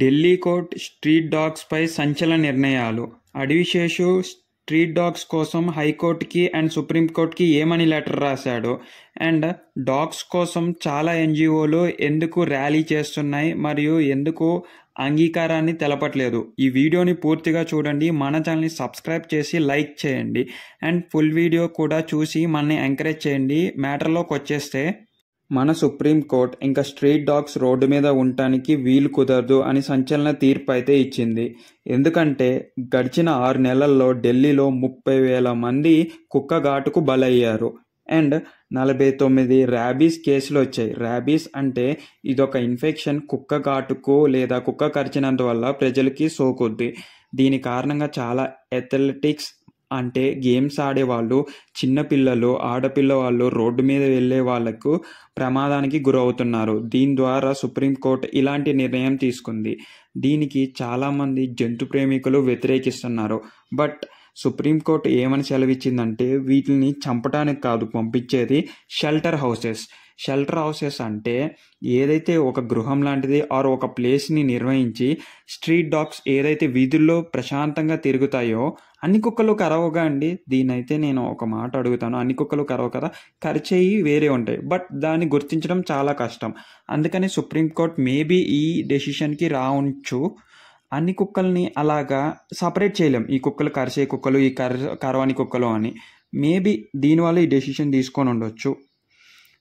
Delhi court street డాగ్స్పై సంచలన నిర్ణయాలు. అడివిశేషు street dogs కోసం హైకోర్టుకి అండ్ సుప్రీంకోర్టుకి ఏమని లెటర్ రాశాడు, అండ్ డాగ్స్ కోసం చాలా ఎన్జిఓలు ఎందుకు ర్యాలీ చేస్తున్నాయి మరియు ఎందుకు అంగీకారాన్ని తెలపట్లేదు. ఈ వీడియోని పూర్తిగా చూడండి, మన ఛానల్ని సబ్స్క్రైబ్ చేసి లైక్ చేయండి అండ్ ఫుల్ వీడియో కూడా చూసి మనని ఎంకరేజ్ చేయండి. మ్యాటర్లోకి వచ్చేస్తే, మన సుప్రీంకోర్టు ఇంకా స్ట్రీట్ డాగ్స్ రోడ్డు మీద ఉండటానికి వీలు కుదరదు అని సంచలన తీర్పు అయితే ఇచ్చింది. ఎందుకంటే గడిచిన 6 నెలల్లో ఢిల్లీలో 30,000 మంది కుక్క ఘాటుకు బలయ్యారు అండ్ 49 ర్యాబీస్ కేసులు వచ్చాయి. ర్యాబీస్ అంటే ఇదొక ఇన్ఫెక్షన్, కుక్క ఘాటుకు లేదా కుక్క కరిచినందువల్ల ప్రజలకి సోకుద్ది. దీని కారణంగా చాలా అథ్లెటిక్స్ అంటే గేమ్స్ ఆడేవాళ్ళు, చిన్నపిల్లలు, ఆడపిల్లవాళ్ళు రోడ్డు మీద వెళ్ళే వాళ్లకు ప్రమాదానికి గురవుతున్నారు. దీని ద్వారా సుప్రీంకోర్టు ఇలాంటి నిర్ణయం తీసుకుంది. దీనికి చాలామంది జంతు ప్రేమికులు వ్యతిరేకిస్తున్నారు. బట్ సుప్రీంకోర్టు ఏమని సెలవిచ్చిందంటే, వీటిని చంపడానికి కాదు పంపించేది, షెల్టర్ హౌసెస్. షెల్టర్ హౌసెస్ అంటే ఏదైతే ఒక గృహం లాంటిది ఆర్ ఒక ప్లేస్ని నిర్వహించి స్ట్రీట్ డాగ్స్ ఏదైతే వీధుల్లో ప్రశాంతంగా తిరుగుతాయో, అన్ని కుక్కలు కరవగా అండి. దీనైతే నేను ఒక మాట అడుగుతాను, అన్ని కుక్కలు కరవు కదా, కరిచేయి వేరే ఉంటాయి, బట్ దాన్ని గుర్తించడం చాలా కష్టం. అందుకని సుప్రీంకోర్టు మేబీ ఈ డెసిషన్కి రావచ్చు. అన్ని కుక్కల్ని అలాగా సపరేట్ చేయలేం, ఈ కుక్కలు కరిచే కుక్కలు, ఈ కరవని కుక్కలు అని. మేబీ దీనివల్ల ఈ డెసిషన్ తీసుకొని ఉండొచ్చు.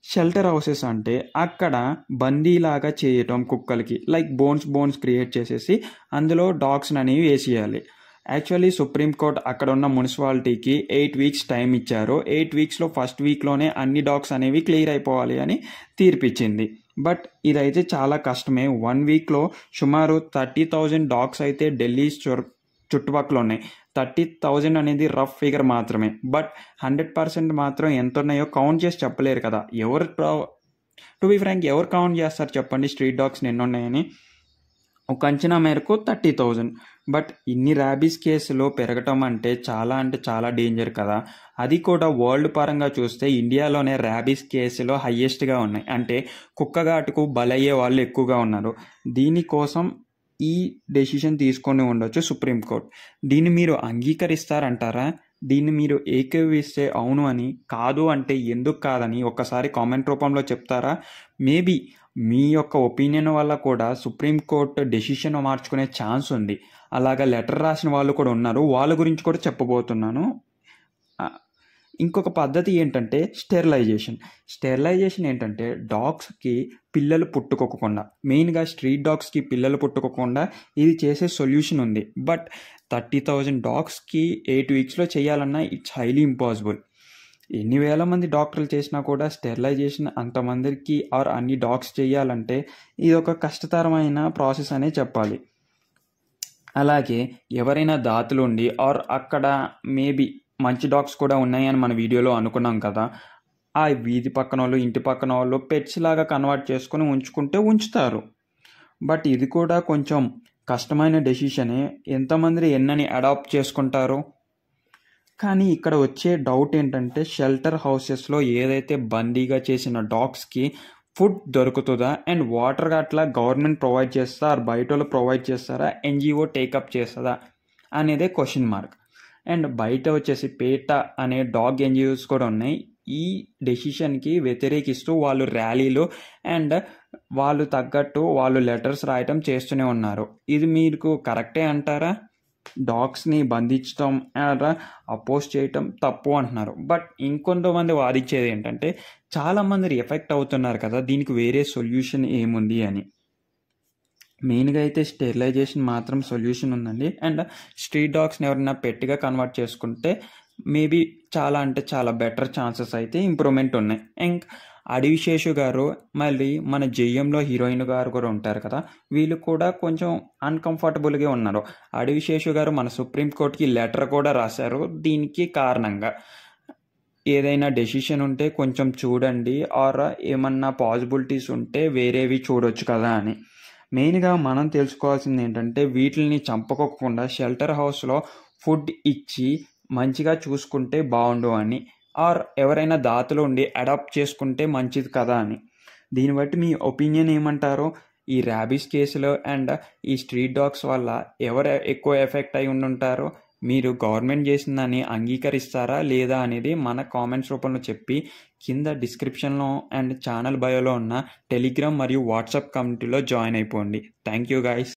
షెల్టర్ హౌసెస్ అంటే అక్కడ బందీలాగా చేయటం కుక్కలకి, లైక్ బోన్స్ క్రియేట్ చేసేసి అందులో డాగ్స్ అనేవి వేసేయాలి. యాక్చువల్లీ సుప్రీంకోర్టు అక్కడ ఉన్న మున్సిపాలిటీకి 8 వీక్స్ టైం ఇచ్చారు. 8 వీక్స్లో ఫస్ట్ వీక్లోనే అన్ని డాగ్స్ అనేవి క్లియర్ అయిపోవాలి అని తీర్పిచ్చింది. బట్ ఇదైతే చాలా కష్టమే. 1 వీక్లో సుమారు 30,000 డాగ్స్ అయితే ఢిల్లీ చుట్టుపక్కల ఉన్నాయి. 30,000 అనేది రఫ్ ఫిగర్ మాత్రమే. బట్ 100% మాత్రం ఎంత ఉన్నాయో కౌంట్ చేసి చెప్పలేరు కదా. టు బి ఫ్రాంక్, ఎవరు కౌంట్ చేస్తారు చెప్పండి స్ట్రీట్ డాగ్స్ ఎన్ని ఉన్నాయని? ఒక అంచనా మేరకు 30,000. బట్ ఇన్ని ర్యాబీస్ కేసులు పెరగటం అంటే చాలా డేంజర్ కదా. అది కూడా వరల్డ్ పరంగా చూస్తే ఇండియాలోనే ర్యాబీస్ కేసులు హయ్యెస్ట్గా ఉన్నాయి. అంటే కుక్కఘాటుకు బలయ్యే వాళ్ళు ఎక్కువగా ఉన్నారు. దీనికోసం ఈ డెసిషన్ తీసుకొని ఉండొచ్చు సుప్రీంకోర్టు. దీన్ని మీరు అంగీకరిస్తారంటారా? దీన్ని మీరు ఏకీభవిస్తే అవును అని, కాదు అంటే ఎందుకు కాదని ఒక్కసారి కామెంట్ రూపంలో చెప్తారా? మేబీ మీ యొక్క ఒపీనియన్ వల్ల కూడా సుప్రీంకోర్టు డెసిషన్ మార్చుకునే ఛాన్స్ ఉంది. అలాగా లెటర్ రాసిన వాళ్ళు కూడా ఉన్నారు, వాళ్ళ గురించి కూడా చెప్పబోతున్నాను. ఇంకొక పద్ధతి ఏంటంటే స్టెరిలైజేషన్ ఏంటంటే డాగ్స్కి పిల్లలు పుట్టుకోకుండా, మెయిన్గా స్ట్రీట్ డాగ్స్కి పిల్లలు పుట్టుకోకుండా ఇది చేసే సొల్యూషన్ ఉంది. బట్ 30,000 డాగ్స్కి 8 వీక్స్లో చేయాలన్నా ఇట్స్ హైలీ ఇంపాసిబుల్. ఎన్ని వేల మంది డాక్టర్లు చేసినా కూడా స్టెరిలైజేషన్ అంతమందికి ఆర్ అన్ని డాగ్స్ చేయాలంటే ఇది ఒక కష్టతరమైన ప్రాసెస్ అనే చెప్పాలి. అలాగే ఎవరైనా దాతలు ఉండి ఆర్ అక్కడ మేబీ మంచి డాగ్స్ కూడా ఉన్నాయని మన వీడియోలో అనుకున్నాం కదా, ఆ వీధి పక్కన వాళ్ళు, ఇంటి పక్కన వాళ్ళు పెట్స్ లాగా కన్వర్ట్ చేసుకుని ఉంచుకుంటే ఉంచుతారు. బట్ ఇది కూడా కొంచెం కష్టమైన డెసిషనే. ఎంతమంది ఎన్నని అడాప్ట్ చేసుకుంటారు? కానీ ఇక్కడ వచ్చే డౌట్ ఏంటంటే, షెల్టర్ హౌసెస్లో ఏదైతే బందీగా చేసిన డాగ్స్కి ఫుడ్ దొరుకుతుందా, అండ్ వాటర్ అట్లా గవర్నమెంట్ ప్రొవైడ్ చేస్తా, బయట వాళ్ళు ప్రొవైడ్ చేస్తారా, ఎన్జిఓ టేకప్ చేస్తుందా అనేదే క్వశ్చన్ మార్క్. అండ్ బయట వచ్చేసి పేట అనే డాగ్ ఎన్జిఓస్ కూడా ఉన్నాయి. ఈ డెసిషన్కి వ్యతిరేకిస్తూ వాళ్ళు ర్యాలీలు అండ్ వాళ్ళు తగ్గట్టు వాళ్ళు లెటర్స్ రాయటం చేస్తూనే ఉన్నారు. ఇది మీకు కరెక్టే అంటారా? డాగ్స్ని బంధించడం అపోజ్ చేయటం తప్పు అంటున్నారు. బట్ ఇంకొంతమంది వాదించేది ఏంటంటే, చాలామంది ఎఫెక్ట్ అవుతున్నారు కదా, దీనికి వేరే సొల్యూషన్ ఏముంది అని. మెయిన్గా అయితే స్టెరిలైజేషన్ మాత్రం సొల్యూషన్ ఉందండి. అండ్ స్ట్రీట్ డాగ్స్ని ఎవరైనా పెట్టిగా కన్వర్ట్ చేసుకుంటే మేబీ చాలా బెటర్ ఛాన్సెస్ అయితే ఇంప్రూవ్మెంట్ ఉన్నాయి. అండ్ అడివిశేషు గారు, మళ్ళీ మన జెయ్యంలో హీరోయిన్ గారు కూడా ఉంటారు కదా, వీళ్ళు కూడా కొంచెం అన్కంఫర్టబుల్గా ఉన్నారు. అడివిశేషు గారు మన సుప్రీంకోర్టుకి లెటర్ కూడా రాశారు. దీనికి కారణంగా ఏదైనా డెసిషన్ ఉంటే కొంచెం చూడండి, ఆర్ ఏమన్నా పాసిబిలిటీస్ ఉంటే వేరేవి చూడొచ్చు కదా అని. మెయిన్గా మనం తెలుసుకోవాల్సింది ఏంటంటే, వీటిని చంపకోకుండా షెల్టర్ హౌస్లో ఫుడ్ ఇచ్చి మంచిగా చూసుకుంటే బాగుండు అని, ఆర్ ఎవరైనా దాతలు ఉండి అడాప్ట్ చేసుకుంటే మంచిది కదా అని. దీన్ని బట్టి మీ ఒపీనియన్ ఏమంటారో ఈ ర్యాబీస్ కేసులో అండ్ ఈ స్ట్రీట్ డాగ్స్ వల్ల ఎవరు ఎక్కువ ఎఫెక్ట్ అయి ఉండుంటారో, మీరు గవర్నమెంట్ చేసిందని అంగీకరిస్తారా లేదా అనేది మన కామెంట్స్ రూపంలో చెప్పి కింద డిస్క్రిప్షన్లో అండ్ ఛానల్ బయోలో ఉన్న టెలిగ్రామ్ మరియు వాట్సాప్ కమ్యూనిటీలో జాయిన్ అయిపోండి. Thank you guys.